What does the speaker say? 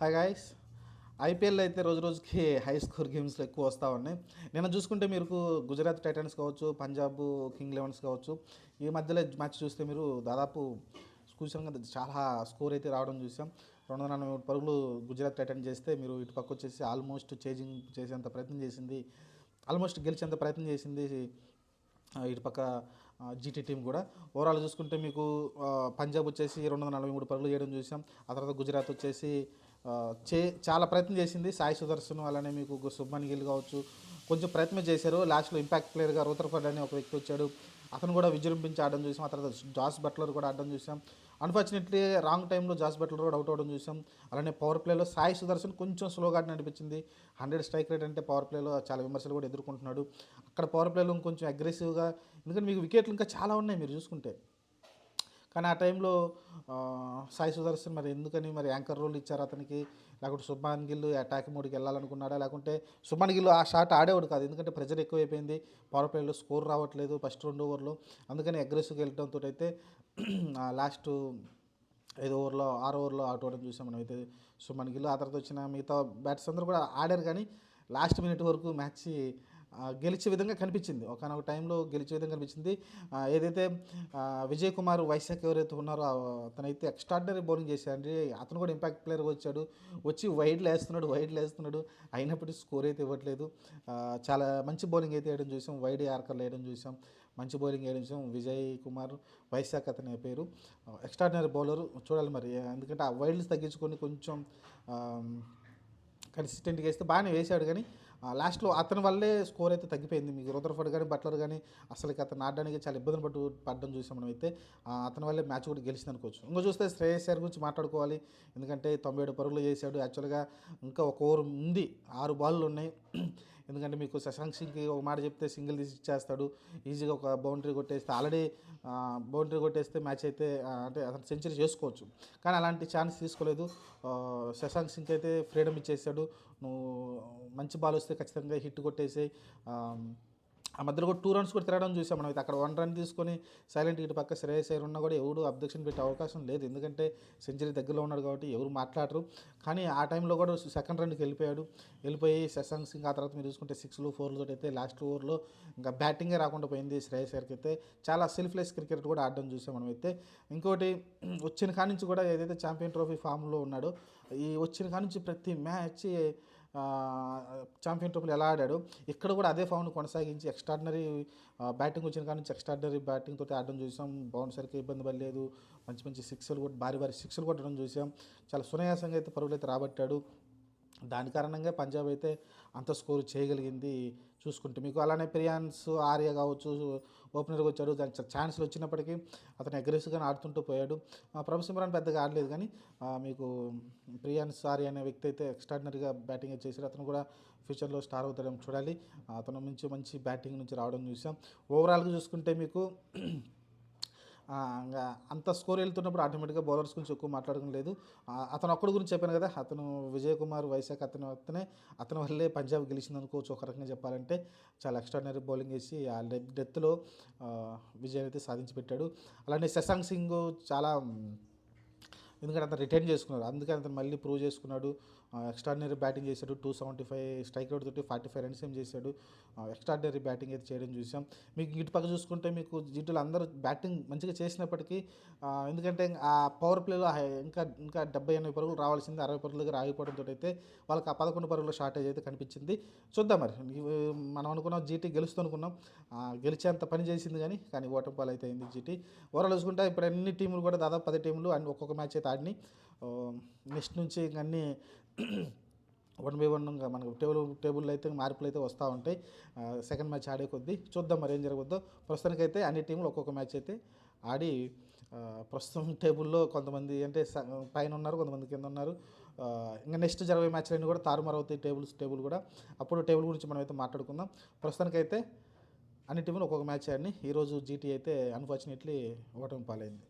Hi guys. IPL అయితే రోజు రోజుకి హై స్కోర్ గేమ్స్లో ఎక్కువ వస్తూ ఉన్నాయి. నిన్న చూసుకుంటే మీరు గుజరాత్ టైటన్స్ కావచ్చు, పంజాబ్ కింగ్ లెవెన్స్ కావచ్చు, ఈ మధ్యలో మ్యాచ్ చూస్తే మీరు దాదాపు చూసాం కదా, చాలా స్కోర్ అయితే రావడం చూసాం. 243 పరుగులు గుజరాత్ టైటన్ చేస్తే మీరు ఇటు పక్క వచ్చేసి ఆల్మోస్ట్ చేజింగ్ చేసేంత ప్రయత్నం చేసింది, ఆల్మోస్ట్ గెలిచేంత ప్రయత్నం చేసింది ఇటు పక్క జీటీ టీం కూడా. ఓవరాల్ చూసుకుంటే మీకు పంజాబ్ వచ్చేసి 243 పరుగులు చేయడం చూసాం. ఆ తర్వాత గుజరాత్ వచ్చేసి చాలా ప్రయత్నం చేసింది. సాయి సుదర్శన్ అలానే మీకు శుభ్మన్ గిల్ కావచ్చు, కొంచెం ప్రయత్నం చేశారు. లాస్ట్లో ఇంపాక్ట్ ప్లేయర్గా రూతర్ఫర్డ్ అనే ఒక వ్యక్తి వచ్చాడు, అతను కూడా విజృంభించి ఆడడం చూసాం. ఆ తర్వాత జాస్ బట్లర్ కూడా ఆడడం చూసాం. అన్ఫార్చునేట్లీ రాంగ్ టైంలో జాస్ బట్లర్ కూడా అవుట్ అవ్వడం చూసాం. అలానే పవర్ ప్లేలో సాయి సుదర్శన్ కొంచెం స్లోగా అనిపించింది. 100 స్ట్రైక్ రేట్ అంటే పవర్ ప్లేలో చాలా విమర్శలు కూడా ఎదుర్కొంటున్నాడు. అక్కడ పవర్ ప్లేలో కొంచెం అగ్రెసివ్గా, ఎందుకంటే మీకు వికెట్లు ఇంకా చాలా ఉన్నాయి మీరు చూసుకుంటే. కానీ ఆ టైంలో సాయి సుదర్శన్ మరి ఎందుకని మరి యాంకర్ రోల్ ఇచ్చారు అతనికి, లేకుంటే శుభ్మన్ గిల్ అటాక్ మోడ్కి వెళ్ళాలనుకున్నాడా, లేకుంటే శుభ్మన్ గిల్ ఆ షాట్ ఆడేవాడు కాదు, ఎందుకంటే ప్రెజర్ ఎక్కువైపోయింది. పవర్ ప్లేలో స్కోర్ రావట్లేదు ఫస్ట్ 2 ఓవర్లో, అందుకని అగ్రెసివ్గా వెళ్ళడంతో అయితే లాస్ట్ 5 ఓవర్లో 6 ఓవర్లో అవుట్ అవ్వడం చూసాం మనం అయితే శుభ్మన్ గిల్. ఆ తర్వాత వచ్చిన మిగతా బ్యాట్స్ అందరూ కూడా ఆడారు, కానీ లాస్ట్ మినిట్ వరకు మ్యాచ్ గెలిచే విధంగా కనిపించింది. ఒకనొక టైంలో గెలిచే విధంగా కనిపించింది. ఏదైతే విజయ్ కుమార్ వైశాఖ్ ఎవరైతే ఉన్నారో అతనైతే ఎక్స్ట్రాడినరీ బౌలింగ్ చేశాడు. అతను కూడా ఇంపాక్ట్ ప్లేయర్గా వచ్చి వైడ్లు వేస్తున్నాడు, అయినప్పటికీ స్కోర్ అయితే ఇవ్వట్లేదు. చాలా మంచి బౌలింగ్ అయితే వేయడం చూసాం, వైడ్ యార్కర్లు వేయడం చూసాం, మంచి బౌలింగ్ వేయడం చూసాం. విజయ్ కుమార్ వైశాఖ్ అతని పేరు, ఎక్స్ట్రాడినరీ బౌలర్. చూడాలి మరి, ఎందుకంటే ఆ వైడ్లు తగ్గించుకొని కొంచెం కన్సిస్టెంట్గా వేస్తే బాగానే వేశాడు, కానీ లాస్ట్లో అతని వల్లే స్కోర్ అయితే తగ్గిపోయింది. మీకు రూతర్ఫర్డ్ కానీ బట్లర్ కానీ అసలు అతను ఆడడానికి చాలా ఇబ్బందులు పడడం చూసాం మనం అయితే. అతని వల్లే మ్యాచ్ కూడా గెలిచింది అనుకోవచ్చు. ఇంకో చూస్తే శ్రేయస్ అయ్యర్ గురించి మాట్లాడుకోవాలి, ఎందుకంటే 97 పరుగులు చేశాడు. యాక్చువల్గా ఇంకా ఒక ఓవర్ ఉంది, 6 బాళ్ళు ఉన్నాయి. ఎందుకంటే మీకు శశాంక్ సింగ్కి ఒక మాట చెప్తే సింగిల్ తీసి ఇచ్చేస్తాడు, ఈజీగా ఒక బౌండరీ కొట్టేస్తే. ఆల్రెడీ బౌండరీ కొట్టేస్తే మ్యాచ్ అయితే అంటే అతను సెంచరీ చేసుకోవచ్చు, కానీ అలాంటి ఛాన్స్ తీసుకోలేదు. శశాంక్ సింగ్ అయితే ఫ్రీడమ్ ఇచ్చేసాడు, నువ్వు మంచి బాల్ వస్తే ఖచ్చితంగా హిట్ కొట్టేసి. ఆ మధ్యలో కూడా 2 రన్స్ కూడా తిరగడం చూసాం మనం అయితే. అక్కడ 1 రన్ తీసుకొని సైలెంట్ ఇటు పక్క శ్రేయస్ అయ్యర్ ఉన్నా కూడా ఎవడు అబ్జెక్షన్ పెట్టే అవకాశం లేదు, ఎందుకంటే సెంచరీ దగ్గరలో ఉన్నాడు కాబట్టి ఎవరు మాట్లాడరు. కానీ ఆ టైంలో కూడా సెకండ్ రన్కి వెళ్ళిపోయి శశాంక్ సింగ్ ఆ తర్వాత మీరు చూసుకుంటే 6లు 4లు అయితే లాస్ట్ ఓవర్లో ఇంకా బ్యాటింగే రాకుండా పోయింది శ్రేయస్ అయ్యర్కి అయితే. చాలా సెల్ఫ్లెస్ క్రికెట్ కూడా ఆడడం చూసాం మనం అయితే. ఇంకోటి, వచ్చిన కానించి కూడా ఏదైతే ఛాంపియన్ ట్రోఫీ ఫామ్లో ఉన్నాడో, ఈ వచ్చిన కానించి ప్రతి మ్యాచ్ ఛాంపియన్ ట్రోఫీలో ఎలా ఆడాడు, ఇక్కడ కూడా అదే ఫామ్ను కొనసాగించి ఎక్స్ట్రాడినరీ బ్యాటింగ్ వచ్చిన కానీ నుంచి ఎక్స్ట్రాడినరీ బ్యాటింగ్ తోటి ఆడడం చూసాం. బౌన్సర్కి ఇబ్బంది పడలేదు, మంచి మంచి సిక్స్లు కూడా భారీ సిక్స్లు కొట్టడం చూసాం. చాలా సునాయాసంగా అయితే పరుగులు అయితే రాబట్టాడు. దాని కారణంగా పంజాబ్ అయితే అంత స్కోర్ చేయగలిగింది చూసుకుంటే. మీకు అలానే ప్రియాన్స్ ఆర్య కావచ్చు, ఓపెనర్గా వచ్చాడు, దానికి ఛాన్స్లు వచ్చినప్పటికీ అతను అగ్రెసివ్గా ఆడుతుంటూ పోయాడు. ప్రభు సిమ్రాన్ పెద్దగా ఆడలేదు, కానీ మీకు ప్రియాన్స్ ఆర్య అనే వ్యక్తి అయితే ఎక్స్ట్రాడినరీగా బ్యాటింగ్ చేశారు. అతను కూడా ఫ్యూచర్లో స్టార్ అవుతాడని చూడాలి. అతను మంచి బ్యాటింగ్ నుంచి రావడం చూసాం. ఓవరాల్గా చూసుకుంటే మీకు ఇంకా అంత స్కోర్ వెళ్తున్నప్పుడు ఆటోమేటిక్గా బౌలర్స్ గురించి ఎక్కువ మాట్లాడడం లేదు. అతను ఒక్కడి గురించి చెప్పాను కదా, అతను విజయ్ కుమార్ వైశాఖ్ అతని వల్లే పంజాబ్ గెలిచింది అనుకోవచ్చు ఒక రకంగా చెప్పాలంటే. చాలా ఎక్స్ట్రాడినరీ బౌలింగ్ వేసి ఆ డెత్లో విజయం అయితే సాధించి పెట్టాడు. అలానే శశాంక్ సింగ్ చాలా, ఎందుకంటే అతను రిటైన్ చేసుకున్నాడు, అందుకని అతను మళ్ళీ ప్రూవ్ చేసుకున్నాడు. ఎక్స్ట్రాడినరీ బ్యాటింగ్ చేశాడు, 275 స్ట్రైక్ రేట్ తోటి 45 రన్స్ ఏం చేశాడు. ఎక్స్ట్రాడినరీ బ్యాటింగ్ అయితే చేయడం చూసాం. మీకు ఇటు పక్క చూసుకుంటే మీకు జీటీలో అందరూ బ్యాటింగ్ మంచిగా చేసినప్పటికీ, ఎందుకంటే ఆ పవర్ ప్లేలో ఇంకా 70-80 పరుగులు రావాల్సింది, 60 పరుగుల దగ్గర ఆగిపోవడంతో అయితే వాళ్ళకి ఆ 11 పరుగుల షార్టేజ్ అయితే కనిపించింది. చూద్దాం మరి, మనం అనుకున్నాం జీటీ గెలుస్తూ అనుకున్నాం, గెలిచేంత పని చేసింది, కానీ ఓటమి పాలు అయితే అయింది జీటీ. ఓవరాల్ చూసుకుంటే ఇప్పుడు అన్ని టీములు కూడా దాదాపు 10 టీములు అండ్ ఒక్కొక్క మ్యాచ్ అయితే ఆడినాయి. నెక్స్ట్ నుంచి ఇంక అన్నీ 1 బై 1 ఇంకా మనకు టేబుల్లో అయితే మార్పులు అయితే వస్తూ ఉంటాయి సెకండ్ మ్యాచ్ ఆడే కొద్దీ. చూద్దాం మరి ఏం జరగద్దో. ప్రస్తుతానికైతే అన్ని టీములు ఒక్కొక్క మ్యాచ్ అయితే ఆడి ప్రస్తుతం టేబుల్లో కొంతమంది అంటే పైన ఉన్నారు, కొంతమంది కింద ఉన్నారు. ఇంకా నెక్స్ట్ జరగే మ్యాచ్లన్నీ కూడా తారుమారు అవుతాయి టేబుల్ కూడా. అప్పుడు టేబుల్ గురించి మనం అయితే మాట్లాడుకుందాం. ప్రస్తుతానికైతే అన్ని టీములు ఒక్కొక్క మ్యాచ్ ఆడిని. ఈరోజు జీటీ అయితే అన్ఫార్చునేట్లీ ఓటమి పాలైంది.